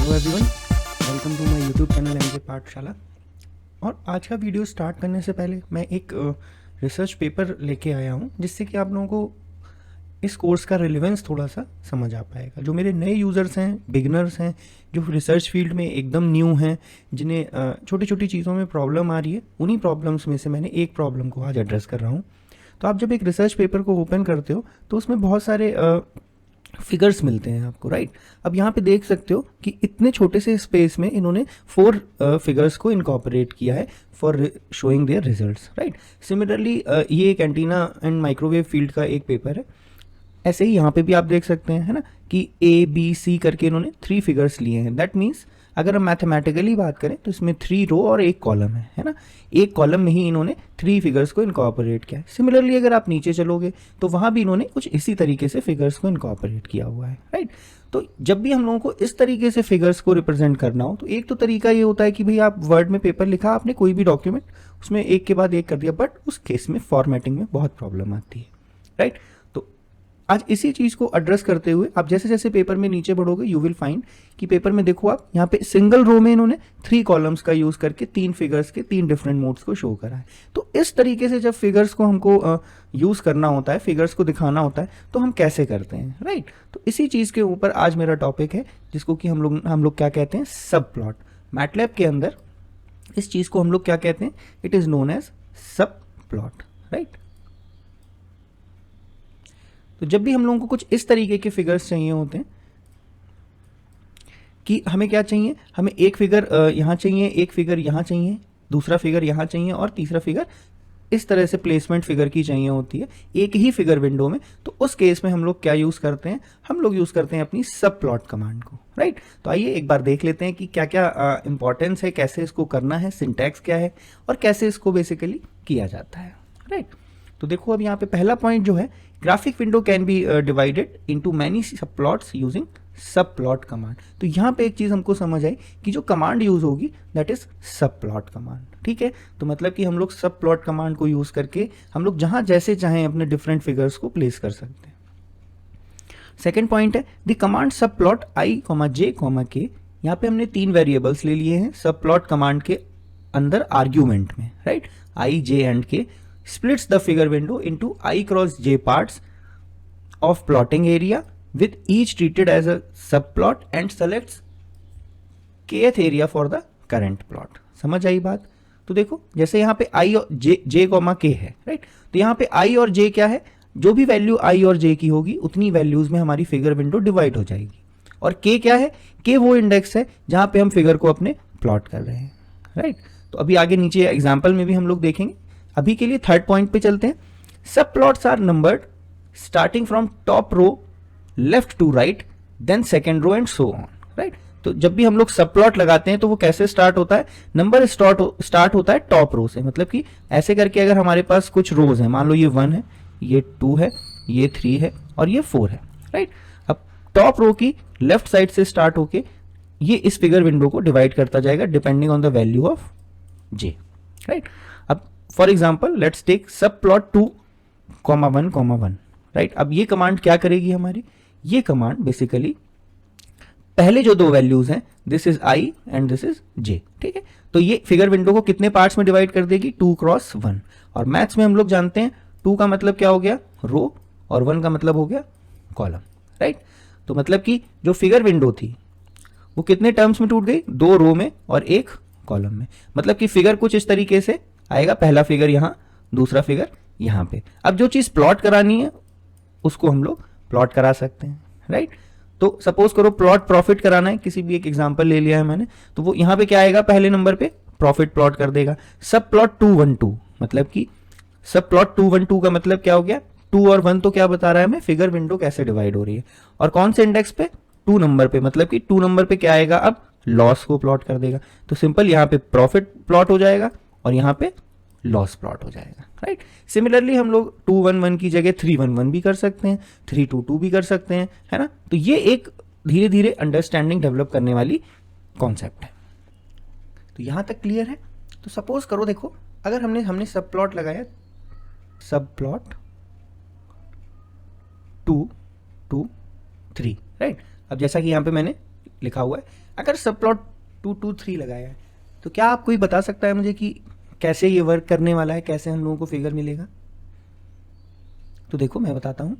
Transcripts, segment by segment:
Hello everyone, welcome to my YouTube channel MJ Pathshala. और आज का वीडियो स्टार्ट करने से पहले मैं एक रिसर्च पेपर लेके आया हूँ जिससे कि आप लोगों को इस कोर्स का रिलेवेंस थोड़ा सा समझ आ पाएगा। जो मेरे नए यूज़र्स हैं, बिगनर्स हैं, जो रिसर्च फील्ड में एकदम न्यू हैं, जिन्हें छोटी छोटी चीज़ों में प्रॉब्लम आ रही है, उन्हीं प्रॉब्लम्स में से मैंने एक प्रॉब्लम को आज एड्रेस कर रहा हूँ। तो आप जब एक रिसर्च पेपर को ओपन करते हो तो उसमें बहुत सारे फिगर्स मिलते हैं आपको, राइट। अब यहाँ पे देख सकते हो कि इतने छोटे से स्पेस में इन्होंने 4 फिगर्स को इनकॉर्पोरेट किया है for showing there results, right. Similarly ये एक एंटीना एंड माइक्रोवेव फील्ड का एक पेपर है। ऐसे ही यहाँ पे भी आप देख सकते हैं, है ना, कि ABC करके इन्होंने 3 फिगर्स लिए हैं। दैट मीन्स अगर हम मैथमेटिकली बात करें तो इसमें 3 रो और एक कॉलम है ना। एक कॉलम में ही इन्होंने 3 फिगर्स को इनकॉर्पोरेट किया है। सिमिलरली अगर आप नीचे चलोगे तो वहाँ भी इन्होंने कुछ इसी तरीके से फिगर्स को इनकॉर्पोरेट किया हुआ है, राइट। तो जब भी हम लोगों को इस तरीके से फिगर्स को रिप्रेजेंट करना हो तो एक तो तरीका ये होता है कि भाई आप वर्ड में पेपर लिखा, आपने कोई भी डॉक्यूमेंट उसमें एक के बाद एक कर दिया, बट उस केस में फॉर्मेटिंग में बहुत प्रॉब्लम आती है, राइट। आज इसी चीज़ को एड्रेस करते हुए आप जैसे जैसे पेपर में नीचे बढ़ोगे यू विल फाइंड कि पेपर में देखो आप यहाँ पे सिंगल रो में इन्होंने 3 कॉलम्स का यूज़ करके 3 फिगर्स के 3 डिफरेंट मोड्स को शो करा है। तो इस तरीके से जब फिगर्स को हमको यूज़ करना होता है, फिगर्स को दिखाना होता है, तो हम कैसे करते हैं, राइट। तो इसी चीज़ के ऊपर आज मेरा टॉपिक है जिसको कि हम लोग क्या कहते हैं, सब प्लॉट। मैटलैब के अंदर इस चीज़ को हम लोग क्या कहते हैं, इट इज़ नोन एज सब प्लॉट, राइट। तो जब भी हम लोगों को कुछ इस तरीके के फिगर्स चाहिए होते हैं कि हमें क्या चाहिए, हमें एक फिगर यहाँ चाहिए, एक फिगर यहाँ चाहिए, दूसरा फिगर यहाँ चाहिए और तीसरा फिगर इस तरह से प्लेसमेंट फिगर की चाहिए होती है एक ही फिगर विंडो में। तो उस केस में हम लोग क्या यूज़ करते हैं, हम लोग यूज़ करते हैं अपनी सब प्लॉट कमांड को, राइट। तो आइए एक बार देख लेते हैं कि क्या क्या इंपॉर्टेंस है, कैसे इसको करना है, सिंटैक्स क्या है और कैसे इसको बेसिकली किया जाता है, राइट। तो देखो अब यहाँ पे पहला पॉइंट जो है, graphic window can be divided into many सब प्लॉट्स यूजिंग सब प्लॉट कमांड। तो यहाँ पे एक चीज़ हमको समझ आई कि जो कमांड यूज़ होगी दैट इज सब प्लॉट कमांड, ठीक है। तो मतलब कि हम लोग सब प्लॉट कमांड को यूज़ करके हम लोग जहाँ जैसे चाहें अपने डिफरेंट फिगर्स को प्लेस कर सकते हैं। सेकेंड पॉइंट है द कमांड सब प्लॉट I, J, K। यहाँ पे हमने 3 वेरिएबल्स ले लिए हैं सब प्लॉट कमांड के अंदर आर्ग्यूमेंट में, right. I, J and K splits the figure window into I cross J parts of plotting area with each treated as a subplot and selects kth area for the current plot। समझ आई बात। तो देखो जैसे यहाँ पे I और J comma K है, right. तो यहाँ पे I और J क्या है, जो भी वैल्यू I और J की होगी उतनी वैल्यूज में हमारी फिगर विंडो डिवाइड हो जाएगी। और K क्या है, K वो इंडेक्स है जहाँ पे हम फिगर को अपने प्लॉट कर रहे हैं, राइट। तो अभी आगे नीचे एग्जाम्पल में भी हम लोग देखेंगे। अभी के लिए थर्ड पॉइंट पे चलते हैं। सब plots are numbered starting from top row left to right then second row and so on, right. तो जब भी हम लोग सब प्लॉट लगाते हैं तो वो कैसे स्टार्ट होता है, नंबर स्टार्ट होता है टॉप रो से। मतलब कि ऐसे करके अगर हमारे पास कुछ रोज हैं, मान लो ये 1 है, ये 2 है, ये 3 है और ये 4 है, राइट। अब टॉप रो की लेफ्ट साइड से स्टार्ट होके ये इस फिगर विंडो को डिवाइड करता जाएगा depending on the value of J, right. अब फॉर एग्जाम्पल लेट्स टेक सब प्लॉट 2, 1, राइट। अब ये कमांड क्या करेगी हमारी, ये कमांड बेसिकली पहले जो 2 वैल्यूज हैं this is I and this is J, ठीक है। तो ये फिगर विंडो को कितने पार्ट्स में डिवाइड कर देगी, 2 क्रॉस 1। और मैथ्स में हम लोग जानते हैं 2 का मतलब क्या हो गया, रो, और 1 का मतलब हो गया कॉलम, राइट। तो मतलब कि जो फिगर विंडो थी वो कितने टर्म्स में टूट गई, 2 रो में और 1 कॉलम में। मतलब कि फिगर कुछ इस तरीके से आएगा, पहला फिगर यहाँ, दूसरा फिगर यहाँ पे। अब जो चीज़ प्लॉट करानी है उसको हम लोग प्लॉट करा सकते हैं, राइट। तो सपोज करो प्लॉट प्रॉफिट कराना है, किसी भी एक एग्जांपल ले लिया है मैंने, तो वो यहाँ पे क्या आएगा, पहले नंबर पे प्रॉफिट प्लॉट कर देगा। सब प्लॉट 212 मतलब कि सब प्लॉट 212 का मतलब क्या हो गया, 2 और 1 तो क्या बता रहा है हमें, फिगर विंडो कैसे डिवाइड हो रही है। और कौन से इंडेक्स पे, 2 नंबर पे, मतलब कि 2 नंबर पे क्या आएगा, अब लॉस को प्लॉट कर देगा। तो सिंपल यहाँ पे प्रॉफिट प्लॉट हो जाएगा और यहाँ पे लॉस प्लॉट हो जाएगा, राइट। सिमिलरली हम लोग 211 की जगह 311 भी कर सकते हैं, 322 भी कर सकते हैं, है ना। तो ये एक धीरे धीरे अंडरस्टैंडिंग डेवलप करने वाली कॉन्सेप्ट है। तो यहाँ तक क्लियर है। तो सपोज करो देखो, अगर हमने सब प्लॉट लगाया, सब प्लॉट 2, 2, 3, राइट। अब जैसा कि यहाँ पे मैंने लिखा हुआ है। अगर सब प्लॉट 2 2 3 लगाया है तो क्या आप कोई बता सकता है मुझे कि कैसे ये वर्क करने वाला है, कैसे हम लोगों को फिगर मिलेगा? तो देखो मैं बताता हूँ।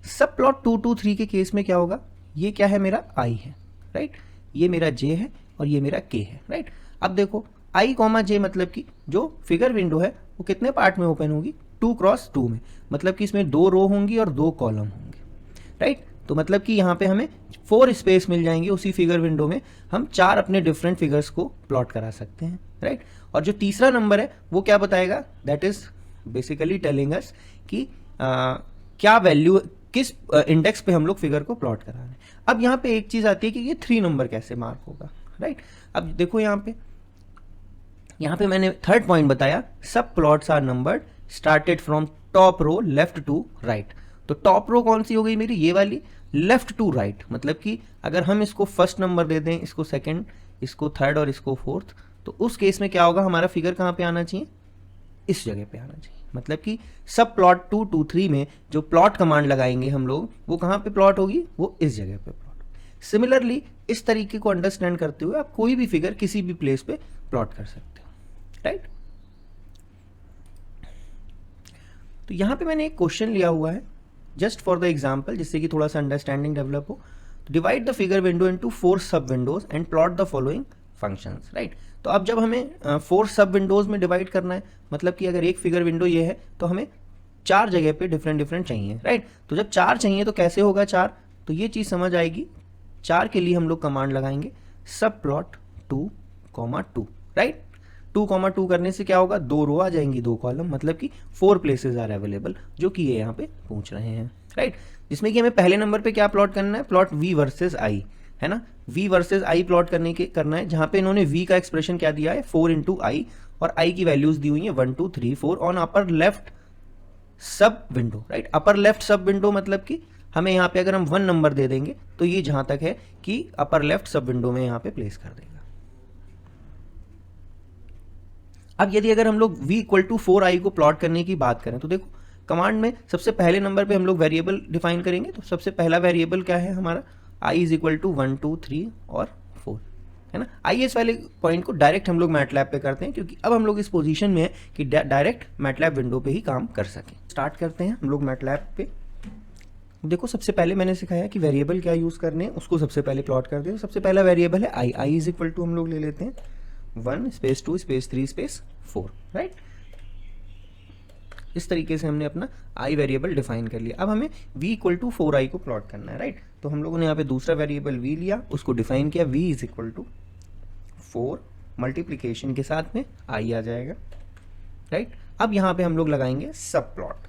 सब प्लॉट 2 2 3 के केस में क्या होगा, ये क्या है, मेरा आई है, राइट, ये मेरा जे है और ये मेरा के है, राइट। अब देखो आई कॉमा जे मतलब कि जो फिगर विंडो है वो कितने पार्ट में ओपन होगी, 2 क्रॉस 2 में, मतलब कि इसमें 2 रो होंगी और 2 कॉलम होंगे, राइट। तो मतलब कि यहाँ पे हमें 4 स्पेस मिल जाएंगे उसी फिगर विंडो में, हम 4 अपने डिफरेंट फिगर्स को प्लॉट करा सकते हैं, राइट। और जो तीसरा नंबर है वो क्या बताएगा, that is basically telling us कि क्या वैल्यू, किस इंडेक्स पे हम लोग फिगर को प्लॉट करा रहे हैं। अब यहाँ पे एक चीज आती है कि ये 3 नंबर कैसे मार्क होगा, राइट। अब देखो यहाँ पे मैंने थर्ड पॉइंट बताया, सब plots are numbered started from top row left to right. तो टॉप रो कौन सी हो गई मेरी, ये वाली, लेफ्ट टू राइट, मतलब कि अगर हम इसको फर्स्ट नंबर दे दें, इसको सेकंड, इसको थर्ड और इसको फोर्थ, तो उस केस में क्या होगा, हमारा फिगर कहाँ पे आना चाहिए, इस जगह पे आना चाहिए। मतलब कि सब प्लॉट 2 2 3 में जो प्लॉट कमांड लगाएंगे हम लोग, वो कहाँ पे प्लॉट होगी, वो इस जगह पे प्लॉट। सिमिलरली इस तरीके को अंडरस्टैंड करते हुए आप कोई भी फिगर किसी भी प्लेस पे प्लॉट कर सकते हो, राइट। तो यहां पे मैंने एक क्वेश्चन लिया हुआ है जस्ट फॉर द एग्जांपल, जिससे कि थोड़ा सा अंडरस्टैंडिंग डेवलप हो। Divide the figure window into 4 सब Windows and plot the following functions, right. तो अब जब हमें 4 सब विंडोज में डिवाइड करना है, मतलब कि अगर एक फिगर विंडो ये है तो हमें 4 जगह पे डिफरेंट डिफरेंट चाहिए, राइट। तो जब 4 चाहिए तो कैसे होगा 4, तो ये चीज समझ आएगी। 4 के लिए हम लोग कमांड लगाएंगे सब प्लॉट 2 2, राइट। 2 2 करने से क्या होगा, 2 रो आ जाएंगी, 2 कॉलम, मतलब कि 4 प्लेसेस आर अवेलेबल, जो कि ये यहाँ पे पूछ रहे हैं, राइट। जिसमें कि हमें पहले नंबर पे क्या प्लॉट करना है, प्लॉट v वर्सेस i, है ना। v वर्सेस i प्लॉट करना है, जहां पे इन्होंने v का एक्सप्रेशन क्या दिया है, 4 इंटू आई, और i की वैल्यूज दी हुई है 1 2 3 4 ऑन अपर लेफ्ट सब विंडो, राइट। अपर लेफ्ट सब विंडो मतलब कि हमें यहाँ पे अगर हम 1 नंबर दे देंगे तो ये जहां तक है कि अपर लेफ्ट सब विंडो में यहाँ पे प्लेस कर देगा। अब यदि अगर हम लोग v इक्वल टू 4i को प्लॉट करने की बात करें, तो देखो कमांड में सबसे पहले नंबर पे हम लोग वेरिएबल डिफाइन करेंगे। तो सबसे पहला वेरिएबल क्या है हमारा, i इज इक्वल टू 1 2 3 और 4, है ना। आइए इस वाले पॉइंट को डायरेक्ट हम लोग मैटलैब पे करते हैं, क्योंकि अब हम लोग इस पोजीशन में है कि डायरेक्ट मैटलैब विंडो पे ही काम कर सकें। स्टार्ट करते हैं हम लोग मैटलैब पे। देखो सबसे पहले मैंने सिखाया कि वेरिएबल क्या यूज करने हैं, उसको सबसे पहले प्लॉट कर दें। सबसे पहला वेरिएबल है i इज इक्वल टू हम लोग ले लेते हैं 1 स्पेस 2 स्पेस 3 स्पेस 4, राइट। इस तरीके से हमने अपना i वेरिएबल डिफाइन कर लिया। अब हमें v इक्वल टू 4i को प्लॉट करना है, राइट। तो हम लोगों ने यहाँ पे दूसरा वेरिएबल v लिया, उसको डिफाइन किया, v is equal to 4 multiplication के साथ में i आ जाएगा, राइट। अब यहाँ पे हम लोग लगाएंगे सब प्लॉट।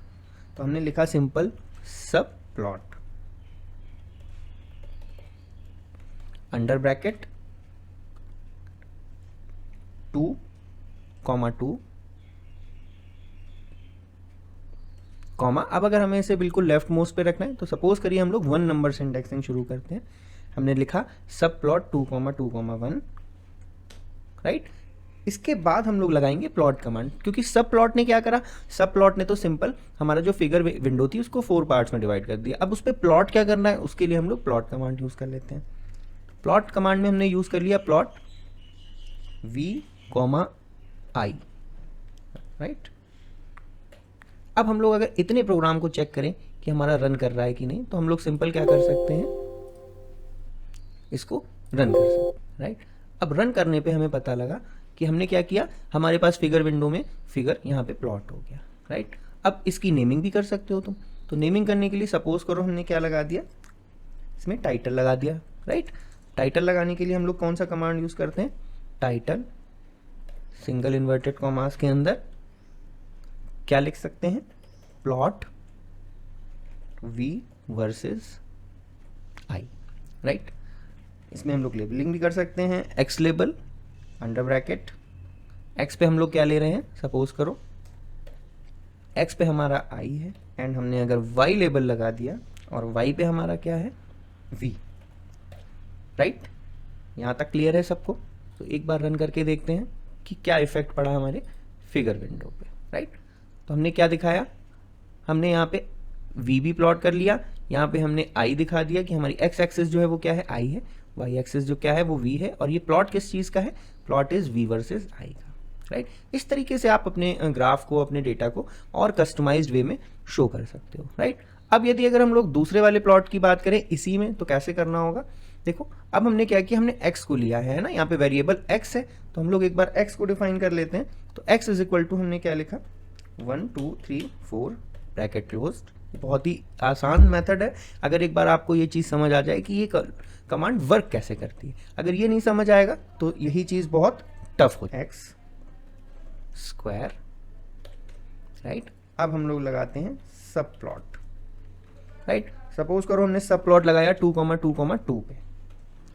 तो हमने लिखा सिंपल सब प्लॉट अंडर ब्रैकेट 2 2 कॉमा। अब अगर हमें इसे बिल्कुल लेफ्ट मोस्ट पे रखना है, तो सपोज करिए हम लोग 1 नंबर से इंडेक्सिंग शुरू करते हैं। हमने लिखा सब प्लॉट 2 2 1, राइट। इसके बाद हम लोग लगाएंगे प्लॉट कमांड, क्योंकि सब प्लॉट ने क्या करा, सब प्लॉट ने तो सिंपल हमारा जो फिगर विंडो थी उसको 4 पार्ट्स में डिवाइड कर दिया। अब उस पर प्लॉट क्या करना है, उसके लिए हम लोग प्लॉट कमांड यूज कर लेते हैं। प्लॉट कमांड में हमने यूज कर लिया प्लॉट v i, राइट। अब हम लोग अगर इतने प्रोग्राम को चेक करें कि हमारा रन कर रहा है कि नहीं, तो हम लोग सिंपल क्या कर सकते हैं, इसको रन कर सकते हैं, राइट। अब रन करने पे हमें पता लगा कि हमने क्या किया, हमारे पास फिगर विंडो में फिगर यहाँ पे प्लॉट हो गया, राइट। अब इसकी नेमिंग भी कर सकते हो तुम। तो नेमिंग करने के लिए सपोज करो हमने क्या लगा दिया, इसमें टाइटल लगा दिया, राइट। टाइटल लगाने के लिए हम लोग कौन सा कमांड यूज करते हैं, टाइटल सिंगल इन्वर्टेड कॉमास के अंदर क्या लिख सकते हैं, plot v versus i, right. इसमें हम लोग लेबलिंग भी कर सकते हैं, x label under bracket, x पे हम लोग क्या ले रहे हैं, सपोज करो x पे हमारा i है, एंड हमने अगर y लेबल लगा दिया और y पे हमारा क्या है, v, राइट। यहाँ तक क्लियर है सबको। तो एक बार रन करके देखते हैं कि क्या इफेक्ट पड़ा हमारे फिगर विंडो पे, राइट। तो हमने क्या दिखाया, हमने यहाँ पे v भी प्लॉट कर लिया, यहाँ पे हमने i दिखा दिया कि हमारी x एक्सिस जो है वो क्या है, i है, वाई एक्सिस जो क्या है वो v है, और ये प्लॉट किस चीज़ का है, plot is v versus i का, राइट। इस तरीके से आप अपने ग्राफ को, अपने डेटा को और कस्टमाइज्ड वे में शो कर सकते हो, राइट। अब यदि अगर हम लोग दूसरे वाले प्लॉट की बात करें इसी में, तो कैसे करना होगा, देखो अब हमने क्या किया, हमने x को लिया है ना, यहाँ पे वेरिएबल x है, तो हम लोग एक बार x को डिफाइन कर लेते हैं। तो x इज इक्वल टू हमने क्या लिखा, 1 2 3 4 ब्रैकेट क्लोज्ड। बहुत ही आसान मेथड है। अगर एक बार आपको ये चीज़ समझ आ जाए कि ये कमांड वर्क कैसे करती है, अगर ये नहीं समझ आएगा तो यही चीज़ बहुत टफ हो। x square, right. अब हम लोग लगाते हैं सब प्लॉट, राइट। सपोज करो हमने सब प्लॉट लगाया 2,2,2 पे,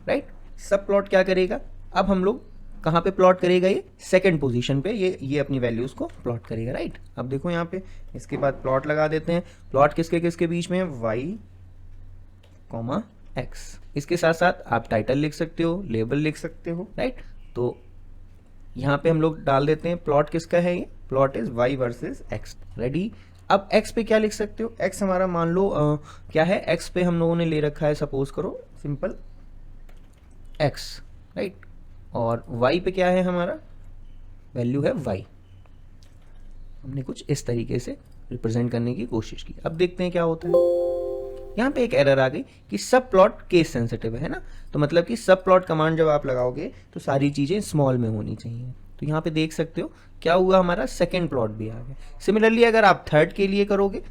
राइट। सब प्लॉट क्या करेगा, अब हम लोग कहाँ पे प्लॉट करेगा, ये सेकंड पोजीशन पे ये अपनी वैल्यूज को प्लॉट करेगा, राइट। अब देखो यहाँ पे इसके बाद प्लॉट लगा देते हैं। प्लॉट किसके किसके बीच में है, y, x। इसके साथ साथ आप टाइटल लिख सकते हो, लेबल लिख सकते हो, राइट। तो यहाँ पे हम लोग डाल देते हैं प्लॉट किसका है, ये plot is y versus x, ready. अब x पे क्या लिख सकते हो, x हमारा मान लो क्या है, x पे हम लोगों ने ले रखा है, सपोज करो सिंपल x, राइट। और y पे क्या है, हमारा वैल्यू है y। हमने कुछ इस तरीके से रिप्रेजेंट करने की कोशिश की। अब देखते हैं क्या होता है। यहाँ पे एक एरर आ गई कि सब प्लॉट केस सेंसिटिव है ना, तो मतलब कि सब प्लॉट कमांड जब आप लगाओगे तो सारी चीज़ें स्मॉल में होनी चाहिए। तो यहाँ पे देख सकते हो क्या हुआ, हमारा सेकंड प्लॉट भी आ गया। सिमिलरली अगर आप थर्ड के लिए करोगे,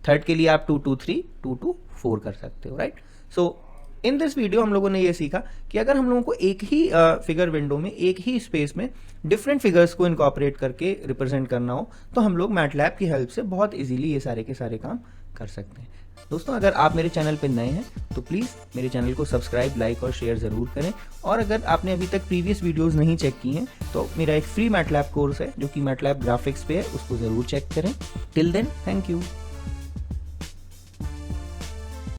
थर्ड के लिए आप 2 2 3 2 2 4 कर सकते हो, right. So in this video हम लोगों ने ये सीखा कि अगर हम लोगों को एक ही फिगर विंडो में, एक ही स्पेस में डिफरेंट फिगर्स को इनकॉर्पोरेट करके रिप्रेजेंट करना हो, तो हम लोग मैटलैब की हेल्प से बहुत इजीली ये सारे के सारे काम कर सकते हैं। दोस्तों अगर आप मेरे चैनल पर नए हैं तो प्लीज़ मेरे चैनल को सब्सक्राइब, लाइक और शेयर ज़रूर करें। और अगर आपने अभी तक प्रीवियस वीडियोस नहीं चेक की हैं तो मेरा एक फ्री मैटलैब कोर्स है जो कि मैटलैब ग्राफिक्स पे है, उसको ज़रूर चेक करें। Till then, thank you.